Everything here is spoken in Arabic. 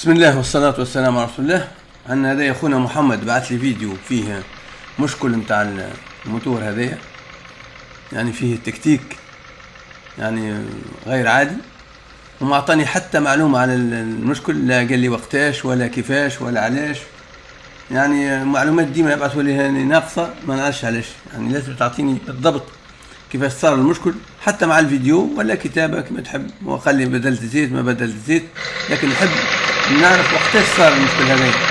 بسم الله والصلاة والسلام على رسول الله. عندنا هذايا اخونا محمد بعث لي فيديو فيه مشكل متاع الموتور هذايا، يعني فيه تكتيك يعني غير عادي، وما اعطاني حتى معلومة على المشكل، لا قال لي وقتاش ولا كيفاش ولا علاش. يعني معلومات ديما يبعثوا لي ناقصة، ما نعرفش علاش. يعني لازم تعطيني بالضبط كيفاش صار المشكل، حتى مع الفيديو ولا كتابة كما تحب. وقال لي بدلت زيت ما بدلت زيت، لكن نحب نعرف وقتاش صار المشكل هذا.